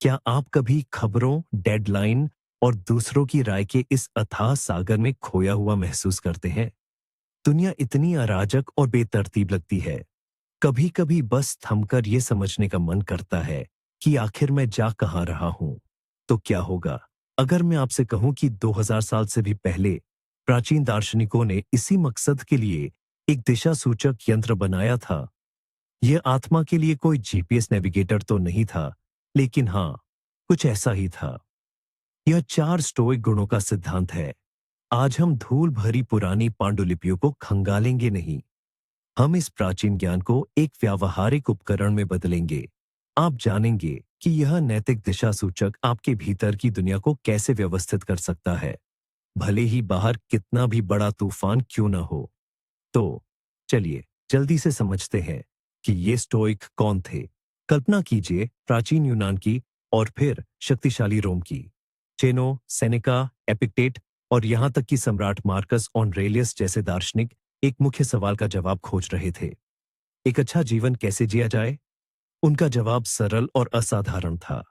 क्या आप कभी खबरों, डेडलाइन और दूसरों की राय के इस अथाह सागर में खोया हुआ महसूस करते हैं? दुनिया इतनी अराजक और बेतरतीब लगती है। कभी-कभी बस थमकर ये समझने का मन करता है कि आखिर मैं जा कहाँ रहा हूँ। तो क्या होगा अगर मैं आपसे कहूँ कि 2000 साल से भी पहले प्राचीन दार्शनिकों ने इसी मकसद के लिए एक दिशा सूचक यंत्र बनाया था। यह आत्मा के लिए कोई जीपीएस नेविगेटर तो नहीं था, लेकिन हाँ, कुछ ऐसा ही था। यह 4 स्टोइक गुणों का सिद्धांत है। आज हम धूल भरी पुरानी पांडुलिपियों को खंगालेंगे नहीं। हम इस प्राचीन ज्ञान को एक व्यावहारिक उपकरण में बदलेंगे। आप जानेंगे कि यह नैतिक दिशा सूचक आपके भीतर की दुनिया को कैसे व्यवस्थित कर सकता है, भले ही बाहर कितना भी बड़ा तूफान क्यों न हो। तो चलिए जल्दी से समझते हैं कि ये स्टोइक कौन थे। कल्पना कीजिए प्राचीन यूनान की और फिर शक्तिशाली रोम की। चेनो, सेनेका, एपिक्टेट और यहां तक कि सम्राट मार्कस ऑनरेलियस जैसे दार्शनिक एक मुख्य सवाल का जवाब खोज रहे थे। एक अच्छा जीवन कैसे जिया जाए? उनका जवाब सरल और असाधारण था।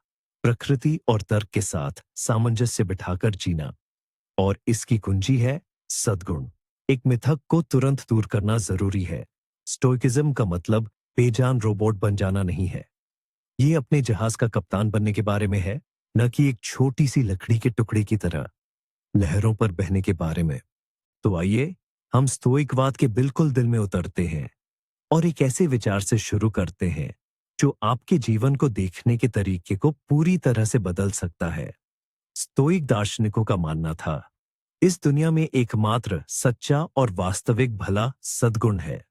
प्रकृति और तर्क के साथ सामंजस्य बिठाकर जीना। और इसकी कुंजी है सद्गुण। एक मिथक को तुरंत दूर करना जरूरी है। स्टोइकिज्म का मतलब बेजान रोबोट बन जाना नहीं है। ये अपने जहाज का कप्तान बनने के बारे में है, न कि एक छोटी सी लकड़ी के टुकड़े की तरह लहरों पर बहने के बारे में। तो आइए हम स्तोइकवाद के बिल्कुल दिल में उतरते हैं और एक ऐसे विचार से शुरू करते हैं जो आपके जीवन को देखने के तरीके को पूरी तरह से बदल सकता है। स्तोइक दार्शनिकों का मानना था, इस दुनिया में एकमात्र सच्चा और वास्तविक भला सद्गुण है।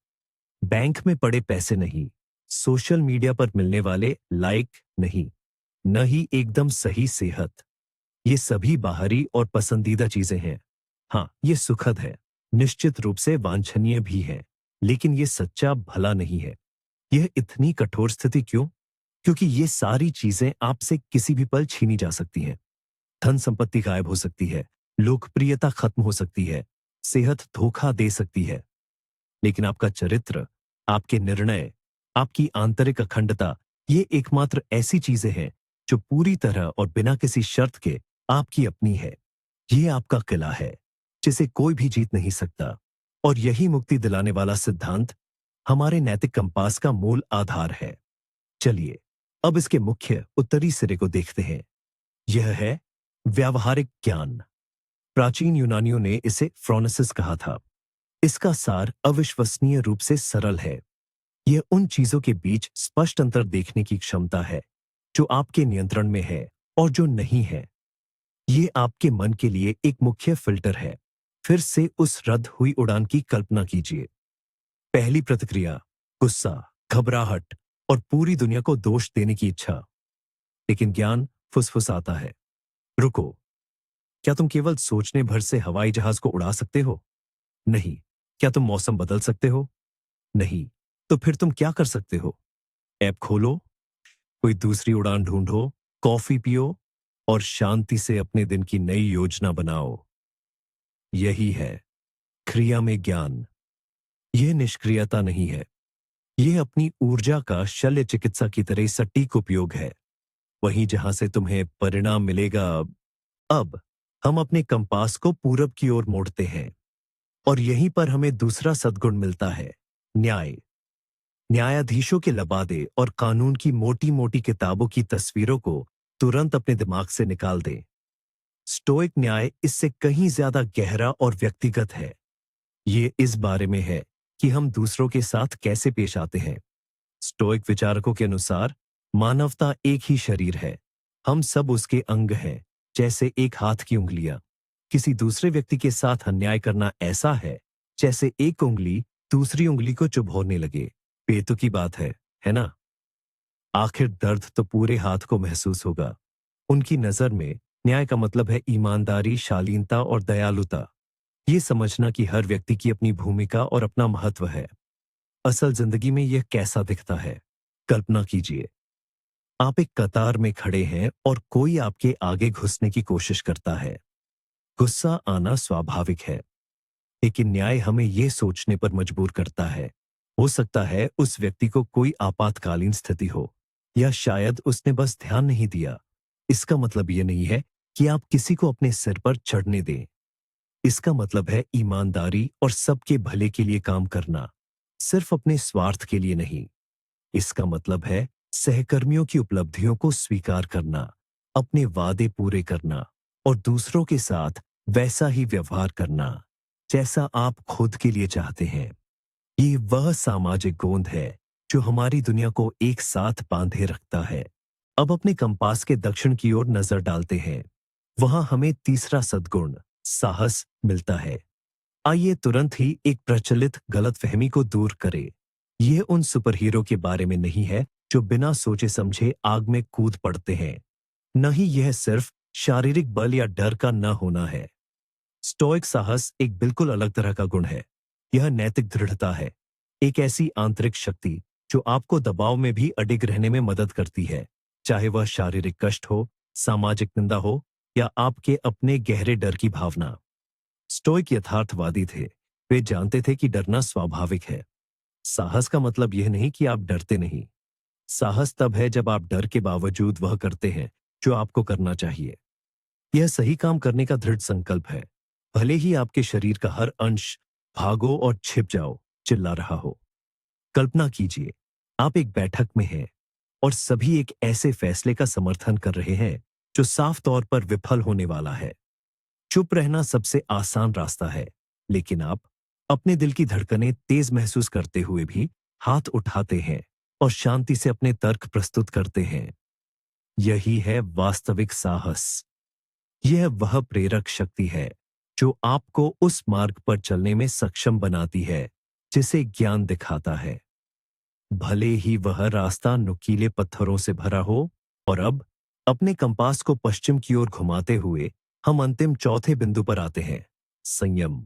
बैंक में पड़े पैसे नहीं, सोशल मीडिया पर मिलने वाले लाइक नहीं, न ही एकदम सही सेहत। ये सभी बाहरी और पसंदीदा चीजें हैं। हाँ, ये सुखद है, निश्चित रूप से वांछनीय भी है, लेकिन ये सच्चा भला नहीं है। यह इतनी कठोर स्थिति क्यों? क्योंकि ये सारी चीजें आपसे किसी भी पल छीनी जा सकती हैं। धन संपत्ति गायब हो सकती है, लोकप्रियता खत्म हो सकती है, सेहत धोखा दे सकती है। लेकिन आपका चरित्र, आपके निर्णय, आपकी आंतरिक अखंडता, ये एकमात्र ऐसी चीजें हैं जो पूरी तरह और बिना किसी शर्त के आपकी अपनी है। ये आपका किला है, जिसे कोई भी जीत नहीं सकता। और यही मुक्ति दिलाने वाला सिद्धांत हमारे नैतिक कंपास का मूल आधार है। चलिए अब इसके मुख्य उत्तरी सिरे को देखते हैं। यह है व्यावहारिक ज्ञान। प्राचीन यूनानियों ने इसे फ्रोनेसिस कहा था। इसका सार अविश्वसनीय रूप से सरल है। यह उन चीजों के बीच स्पष्ट अंतर देखने की क्षमता है जो आपके नियंत्रण में है और जो नहीं है। ये आपके मन के लिए एक मुख्य फिल्टर है। फिर से उस रद्द हुई उड़ान की कल्पना कीजिए। पहली प्रतिक्रिया गुस्सा, घबराहट और पूरी दुनिया को दोष देने की इच्छा। लेकिन ज्ञान फुसफुसाता है, रुको, क्या तुम केवल सोचने भर से हवाई जहाज को उड़ा सकते हो? नहीं। क्या तुम मौसम बदल सकते हो? नहीं। तो फिर तुम क्या कर सकते हो? ऐप खोलो, कोई दूसरी उड़ान ढूंढो, कॉफी पियो और शांति से अपने दिन की नई योजना बनाओ। यही है क्रिया में ज्ञान। यह निष्क्रियता नहीं है, यह अपनी ऊर्जा का शल्य चिकित्सा की तरह सटीक उपयोग है। वहीं जहां से तुम्हें परिणाम मिलेगा। अब हम अपने कंपास को पूरब की ओर मोड़ते हैं और यहीं पर हमें दूसरा सद्गुण मिलता है, न्याय। न्यायाधीशों के लबादे और कानून की मोटी मोटी किताबों की तस्वीरों को तुरंत अपने दिमाग से निकाल दें। स्टोइक न्याय इससे कहीं ज्यादा गहरा और व्यक्तिगत है। ये इस बारे में है कि हम दूसरों के साथ कैसे पेश आते हैं। स्टोइक विचारकों के अनुसार मानवता एक ही शरीर है। हम सब उसके अंग हैं, जैसे एक हाथ की उंगलियां। किसी दूसरे व्यक्ति के साथ अन्याय करना ऐसा है जैसे एक उंगली दूसरी उंगली को चुभोने लगे। बेतुकी बात है ना? आखिर दर्द तो पूरे हाथ को महसूस होगा। उनकी नजर में न्याय का मतलब है ईमानदारी, शालीनता और दयालुता। ये समझना कि हर व्यक्ति की अपनी भूमिका और अपना महत्व है। असल जिंदगी में यह कैसा दिखता है? कल्पना कीजिए, आप एक कतार में खड़े हैं और कोई आपके आगे घुसने की कोशिश करता है। गुस्सा आना स्वाभाविक है, लेकिन न्याय हमें यह सोचने पर मजबूर करता है, हो सकता है उस व्यक्ति को कोई आपातकालीन स्थिति हो, या शायद उसने बस ध्यान नहीं दिया। इसका मतलब ये नहीं है कि आप किसी को अपने सिर पर चढ़ने दें। इसका मतलब है ईमानदारी और सबके भले के लिए काम करना, सिर्फ अपने स्वार्थ के लिए नहीं। इसका मतलब है सहकर्मियों की उपलब्धियों को स्वीकार करना, अपने वादे पूरे करना और दूसरों के साथ वैसा ही व्यवहार करना जैसा आप खुद के लिए चाहते हैं। ये वह सामाजिक गोंद है जो हमारी दुनिया को एक साथ बांधे रखता है। अब अपने कंपास के दक्षिण की ओर नजर डालते हैं। वहां हमें तीसरा सद्गुण, साहस, मिलता है। आइए तुरंत ही एक प्रचलित गलतफहमी को दूर करें। यह उन सुपर हीरो के बारे में नहीं है जो बिना सोचे समझे आग में कूद पड़ते हैं। न ही यह सिर्फ शारीरिक बल या डर का न होना है। स्टोइक साहस एक बिल्कुल अलग तरह का गुण है। यह नैतिक दृढ़ता है, एक ऐसी आंतरिक शक्ति जो आपको दबाव में भी अडिग रहने में मदद करती है, चाहे वह शारीरिक कष्ट हो, सामाजिक निंदा हो या आपके अपने गहरे डर की भावना। स्टोइक यथार्थवादी थे। वे जानते थे कि डरना स्वाभाविक है। साहस का मतलब यह नहीं कि आप डरते नहीं। साहस तब है जब आप डर के बावजूद वह करते हैं जो आपको करना चाहिए। यह सही काम करने का दृढ़ संकल्प है, भले ही आपके शरीर का हर अंश भागो और छिप जाओ चिल्ला रहा हो। कल्पना कीजिए, आप एक बैठक में हैं और सभी एक ऐसे फैसले का समर्थन कर रहे हैं जो साफ तौर पर विफल होने वाला है। चुप रहना सबसे आसान रास्ता है, लेकिन आप अपने दिल की धड़कनें तेज महसूस करते हुए भी हाथ उठाते हैं और शांति से अपने तर्क प्रस्तुत करते हैं। यही है वास्तविक साहस। यह वह प्रेरक शक्ति है जो आपको उस मार्ग पर चलने में सक्षम बनाती है जिसे ज्ञान दिखाता है, भले ही वह रास्ता नुकीले पत्थरों से भरा हो। और अब अपने कंपास को पश्चिम की ओर घुमाते हुए हम अंतिम चौथे बिंदु पर आते हैं, संयम,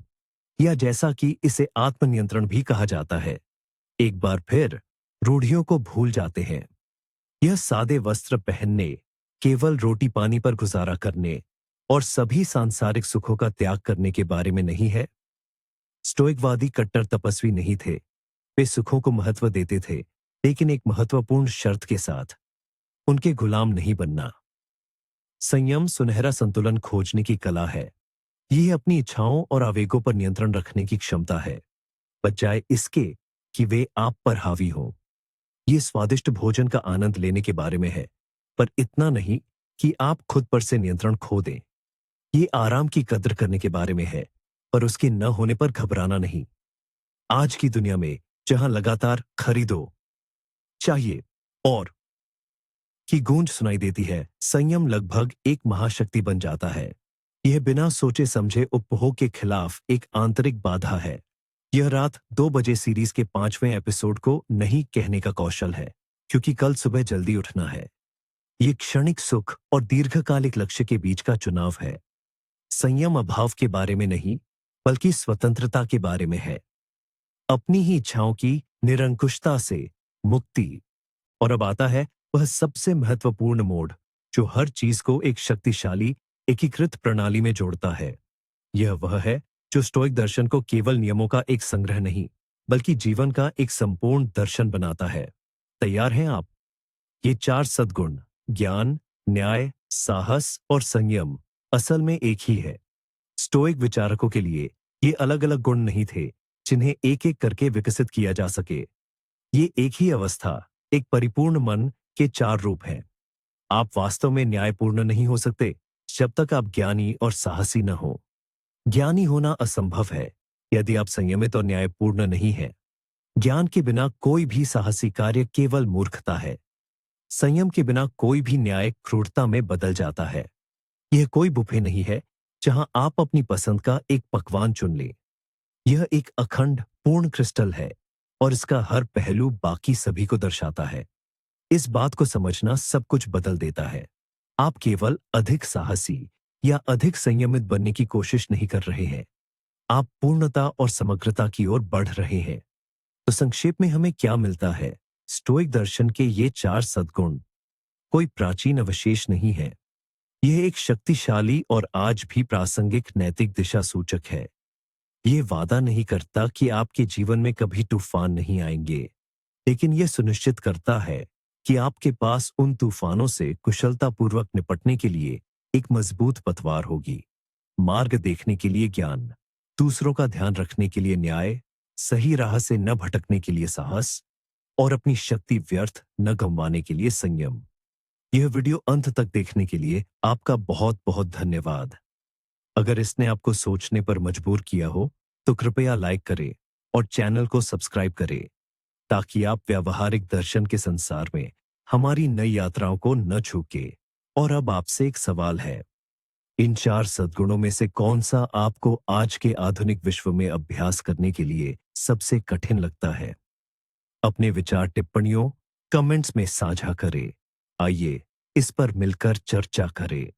या जैसा कि इसे आत्मनियंत्रण भी कहा जाता है। एक बार फिर रूढ़ियों को भूल जाते हैं। यह सादे वस्त्र पहनने, केवल रोटी पानी पर गुजारा करने और सभी सांसारिक सुखों का त्याग करने के बारे में नहीं है। स्टोइकवादी कट्टर तपस्वी नहीं थे। वे सुखों को महत्व देते थे, लेकिन एक महत्वपूर्ण शर्त के साथ, उनके गुलाम नहीं बनना। संयम सुनहरा संतुलन खोजने की कला है। यह अपनी इच्छाओं और आवेगों पर नियंत्रण रखने की क्षमता है, बजाय इसके कि वे आप पर हावी हों। ये स्वादिष्ट भोजन का आनंद लेने के बारे में है, पर इतना नहीं कि आप खुद पर से नियंत्रण खो दें। ये आराम की कद्र करने के बारे में है, पर उसके न होने पर घबराना नहीं। आज की दुनिया में जहां लगातार खरीदो, चाहिए और की गूंज सुनाई देती है, संयम लगभग एक महाशक्ति बन जाता है। यह बिना सोचे समझे उपभोग के खिलाफ एक आंतरिक बाधा है। यह रात 2 बजे सीरीज के 5वें एपिसोड को नहीं कहने का कौशल है, क्योंकि कल सुबह जल्दी उठना है। ये क्षणिक सुख और दीर्घकालिक लक्ष्य के बीच का चुनाव है। संयम अभाव के बारे में नहीं, बल्कि स्वतंत्रता के बारे में है। अपनी ही इच्छाओं की निरंकुशता से मुक्ति। और अब आता है वह सबसे महत्वपूर्ण मोड़, जो हर चीज को एक शक्तिशाली एकीकृत प्रणाली में जोड़ता है। यह वह है जो स्टोइक दर्शन को केवल नियमों का एक संग्रह नहीं, बल्कि जीवन का एक संपूर्ण दर्शन बनाता है। तैयार हैं आप? ये 4 सद्गुण, ज्ञान, न्याय, साहस और संयम, असल में एक ही है। स्टोइक विचारकों के लिए ये अलग अलग गुण नहीं थे जिन्हें एक एक करके विकसित किया जा सके। ये एक ही अवस्था, एक परिपूर्ण मन के 4 रूप हैं। आप वास्तव में न्यायपूर्ण नहीं हो सकते जब तक आप ज्ञानी और साहसी न हो। ज्ञानी होना असंभव है यदि आप संयमित और न्यायपूर्ण नहीं हैं। ज्ञान के बिना कोई भी साहसी कार्य केवल मूर्खता है। संयम के बिना कोई भी न्याय क्रूरता में बदल जाता है। यह कोई बुफे नहीं है जहां आप अपनी पसंद का एक पकवान चुन लें। यह एक अखंड पूर्ण क्रिस्टल है और इसका हर पहलू बाकी सभी को दर्शाता है। इस बात को समझना सब कुछ बदल देता है। आप केवल अधिक साहसी या अधिक संयमित बनने की कोशिश नहीं कर रहे हैं। आप पूर्णता और समग्रता की ओर बढ़ रहे हैं। तो संक्षेप में हमें क्या मिलता है? स्टोइक दर्शन के ये 4 सद्गुण कोई प्राचीन अवशेष नहीं है। यह एक शक्तिशाली और आज भी प्रासंगिक नैतिक दिशा सूचक है। यह वादा नहीं करता कि आपके जीवन में कभी तूफान नहीं आएंगे, लेकिन यह सुनिश्चित करता है कि आपके पास उन तूफानों से कुशलतापूर्वक निपटने के लिए एक मजबूत पतवार होगी। मार्ग देखने के लिए ज्ञान, दूसरों का ध्यान रखने के लिए न्याय, सही राह से न भटकने के लिए साहस और अपनी शक्ति व्यर्थ न गंवाने के लिए संयम। यह वीडियो अंत तक देखने के लिए आपका बहुत बहुत धन्यवाद। अगर इसने आपको सोचने पर मजबूर किया हो, तो कृपया लाइक करें और चैनल को सब्सक्राइब करें, ताकि आप व्यावहारिक दर्शन के संसार में हमारी नई यात्राओं को न चूकें। और अब आपसे एक सवाल है, इन 4 सद्गुणों में से कौन सा आपको आज के आधुनिक विश्व में अभ्यास करने के लिए सबसे कठिन लगता है? अपने विचार टिप्पणियों, कमेंट्स में साझा करें। आइए इस पर मिलकर चर्चा करें।